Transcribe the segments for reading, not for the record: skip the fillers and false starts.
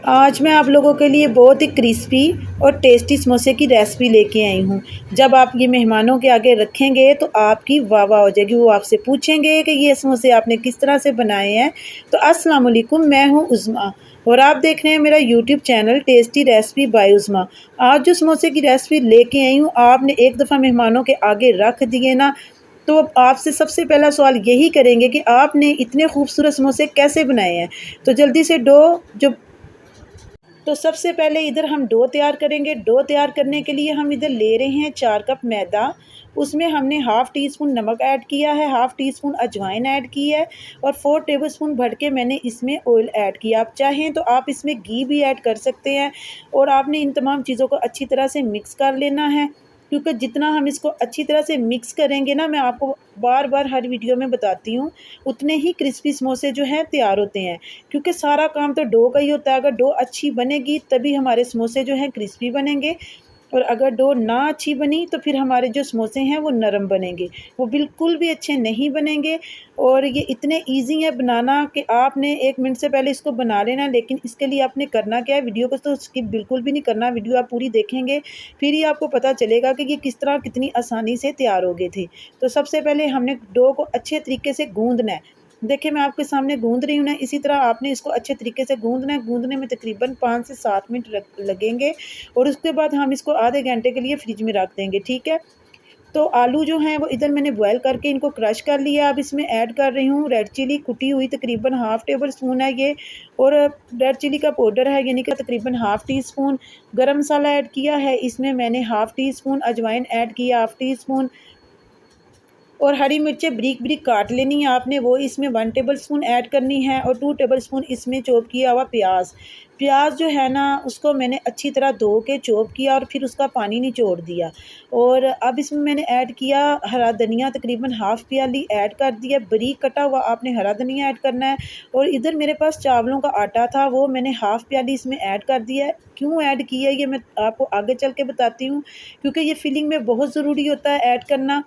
आज मैं आप लोगों के लिए बहुत ही क्रिस्पी और टेस्टी समोसे की रेसिपी लेके आई हूँ। जब आप ये मेहमानों के आगे रखेंगे तो आपकी वाह वाह हो जाएगी। वो आपसे पूछेंगे कि ये समोसे आपने किस तरह से बनाए हैं। तो अस्सलाम वालेकुम, मैं हूँ उज़्मा और आप देख रहे हैं मेरा YouTube channel tasty recipe by Uzma. आज जो समोसे की रेसिपी लेके आई हूँ, आपने एक दफ़ा मेहमानों के आगे रख दिए ना, तो आपसे सबसे पहला सवाल यही करेंगे कि आपने इतने खूबसूरत समोसे कैसे बनाए हैं। तो जल्दी से तो सबसे पहले इधर हम डो तैयार करेंगे। डो तैयार करने के लिए हम इधर ले रहे हैं 4 कप मैदा। उसमें हमने हाफ़ टी स्पून नमक ऐड किया है, हाफ़ टी स्पून अजवाइन ऐड की है और 4 टेबलस्पून भर के मैंने इसमें ऑयल ऐड किया। आप चाहें तो आप इसमें घी भी ऐड कर सकते हैं और आपने इन तमाम चीज़ों को अच्छी तरह से मिक्स कर लेना है, क्योंकि जितना हम इसको अच्छी तरह से मिक्स करेंगे ना, मैं आपको बार बार हर वीडियो में बताती हूँ, उतने ही क्रिस्पी समोसे जो हैं तैयार होते हैं। क्योंकि सारा काम तो डो का ही होता है। अगर डो अच्छी बनेगी तभी हमारे समोसे जो हैं क्रिस्पी बनेंगे, और अगर डो ना अच्छी बनी तो फिर हमारे जो समोसे हैं वो नरम बनेंगे, वो बिल्कुल भी अच्छे नहीं बनेंगे। और ये इतने इजी है बनाना कि आपने 1 मिनट से पहले इसको बना लेना। लेकिन इसके लिए आपने करना क्या है, वीडियो को तो स्किप बिल्कुल भी नहीं करना। वीडियो आप पूरी देखेंगे फिर ही आपको पता चलेगा कि ये किस तरह कितनी आसानी से तैयार हो गए थे। तो सबसे पहले हमने डो को अच्छे तरीके से गूँदना है। देखिए, मैं आपके सामने गूँध रही हूँ ना, इसी तरह आपने इसको अच्छे तरीके से गूँधना है। गूँधने में तकरीबन 5 से 7 मिनट लगेंगे और उसके बाद हम इसको आधे घंटे के लिए फ्रिज में रख देंगे, ठीक है। तो आलू जो हैं वो इधर मैंने बॉयल करके इनको क्रश कर लिया। अब इसमें ऐड कर रही हूँ रेड चिली कुटी हुई, तकरीबन हाफ़ टेबल स्पून है ये, और रेड चिली का पाउडर है यानी कि तकरीबन हाफ़ टी स्पून। गरम मसाला ऐड किया है, इसमें मैंने हाफ़ टी स्पून। अजवाइन ऐड किया हाफ़ टी स्पून, और हरी मिर्चें ब्रीक ब्रीक काट लेनी है आपने, वो इसमें 1 टेबलस्पून ऐड करनी है, और 2 टेबलस्पून इसमें चॉप किया हुआ प्याज। प्याज जो है ना, उसको मैंने अच्छी तरह धो के चॉप किया और फिर उसका पानी निचोड़ दिया। और अब इसमें मैंने ऐड किया हरा धनिया, तकरीबन हाफ़ प्याली ऐड कर दिया। बारीक कटा हुआ आपने हरा धनिया ऐड करना है। और इधर मेरे पास चावलों का आटा था, वो मैंने हाफ़ प्याली इसमें ऐड कर दिया है। क्यों ऐड किया है ये मैं आपको आगे चल के बताती हूँ, क्योंकि ये फिलिंग में बहुत ज़रूरी होता है ऐड करना।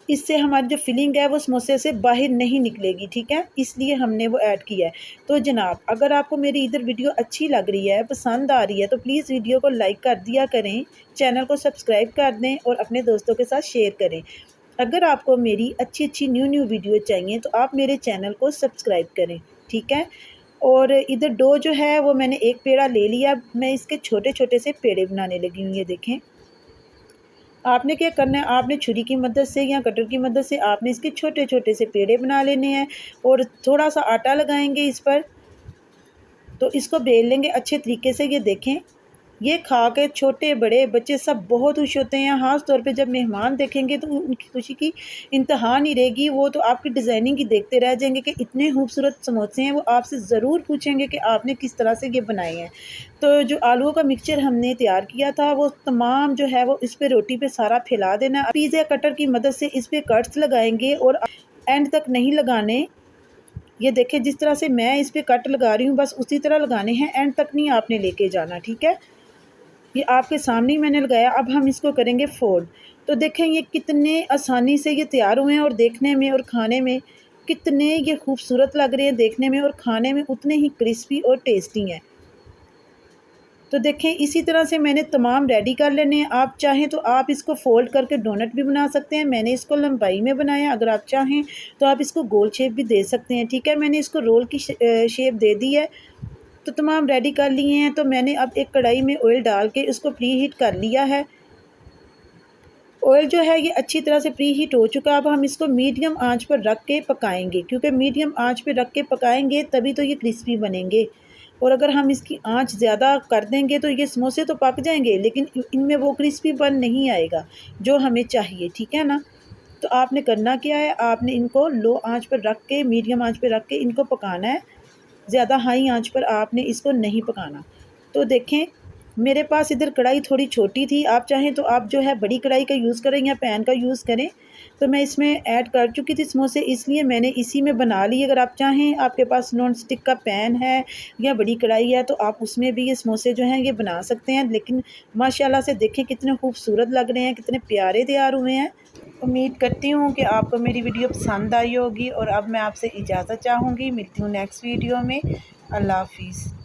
इससे हमारी जो फिलिंग है वो समोसे से बाहर नहीं निकलेगी, ठीक है, इसलिए हमने वो ऐड किया है। तो जनाब, अगर आपको मेरी इधर वीडियो अच्छी लग रही है, पसंद आ रही है, तो प्लीज़ वीडियो को लाइक कर दिया करें, चैनल को सब्सक्राइब कर दें और अपने दोस्तों के साथ शेयर करें। अगर आपको मेरी अच्छी अच्छी न्यू वीडियो चाहिए तो आप मेरे चैनल को सब्सक्राइब करें, ठीक है। और इधर डो जो है वो मैंने एक पेड़ा ले लिया, मैं इसके छोटे छोटे से पेड़े बनाने लगी हूँ। ये देखें, आपने क्या करना है, आपने छुरी की मदद से या कटर की मदद से आपने इसके छोटे छोटे से पेड़े बना लेने हैं, और थोड़ा सा आटा लगाएंगे इस पर, तो इसको बेल लेंगे अच्छे तरीके से। ये देखें, ये खा के छोटे बड़े बच्चे सब बहुत खुश होते हैं। ख़ास तौर पे जब मेहमान देखेंगे तो उनकी खुशी की इंतहा नहीं रहेगी। वो तो आपकी डिज़ाइनिंग ही देखते रह जाएंगे कि इतने खूबसूरत समोसे हैं। वो आपसे ज़रूर पूछेंगे कि आपने किस तरह से ये बनाए हैं। तो जो आलूओं का मिक्सचर हमने तैयार किया था, वो तमाम जो है वो इस पर रोटी पे सारा फैला देना। पिज़्ज़ा कटर की मदद से इस पर कट्स लगाएंगे और एंड तक नहीं लगाने। ये देखिए, जिस तरह से मैं इस पर कट लगा रही हूँ बस उसी तरह लगाने हैं, एंड तक नहीं आपने लेके जाना, ठीक है। ये आपके सामने ही मैंने लगाया। अब हम इसको करेंगे फोल्ड। तो देखें, ये कितने आसानी से ये तैयार हुए हैं, और देखने में और खाने में कितने ये खूबसूरत लग रहे हैं। देखने में और खाने में उतने ही क्रिस्पी और टेस्टी हैं। तो देखें, इसी तरह से मैंने तमाम रेडी कर लेने हैं। आप चाहें तो आप इसको फ़ोल्ड करके डोनट भी बना सकते हैं। मैंने इसको लंबाई में बनाया। अगर आप चाहें तो आप इसको गोल शेप भी दे सकते हैं, ठीक है। मैंने इसको रोल की शेप दे दी है। तो तमाम रेडी कर लिए हैं। तो मैंने अब एक कढ़ाई में ऑयल डाल के इसको प्री हीट कर लिया है। ऑयल जो है ये अच्छी तरह से प्री हीट हो चुका है। अब हम इसको मीडियम आंच पर रख के पकाएंगे, क्योंकि मीडियम आंच पे रख के पकाएंगे तभी तो ये क्रिस्पी बनेंगे। और अगर हम इसकी आंच ज़्यादा कर देंगे तो ये समोसे तो पक जाएंगे, लेकिन इनमें वो क्रिस्पीपन नहीं आएगा जो हमें चाहिए, ठीक है ना। तो आपने करना क्या है, आपने इनको लो आंच पर रख के, मीडियम आंच पर रख के इनको पकाना है। ज़्यादा हाई आंच पर आपने इसको नहीं पकाना। तो देखें, मेरे पास इधर कढ़ाई थोड़ी छोटी थी। आप चाहें तो आप जो है बड़ी कढ़ाई का यूज़ करें या पैन का यूज़ करें। तो मैं इसमें ऐड कर चुकी थी समोसे, इसलिए मैंने इसी में बना ली। अगर आप चाहें, आपके पास नॉन स्टिक का पैन है या बड़ी कढ़ाई है, तो आप उसमें भी ये समोसे जो हैं ये बना सकते हैं। लेकिन माशाल्लाह से देखें कितने खूबसूरत लग रहे हैं, कितने प्यारे तैयार हुए हैं। उम्मीद करती हूँ कि आपको मेरी वीडियो पसंद आई होगी, और अब मैं आपसे इजाज़त चाहूँगी। मिलती हूँ नेक्स्ट वीडियो में। अल्लाह हाफ़िज़।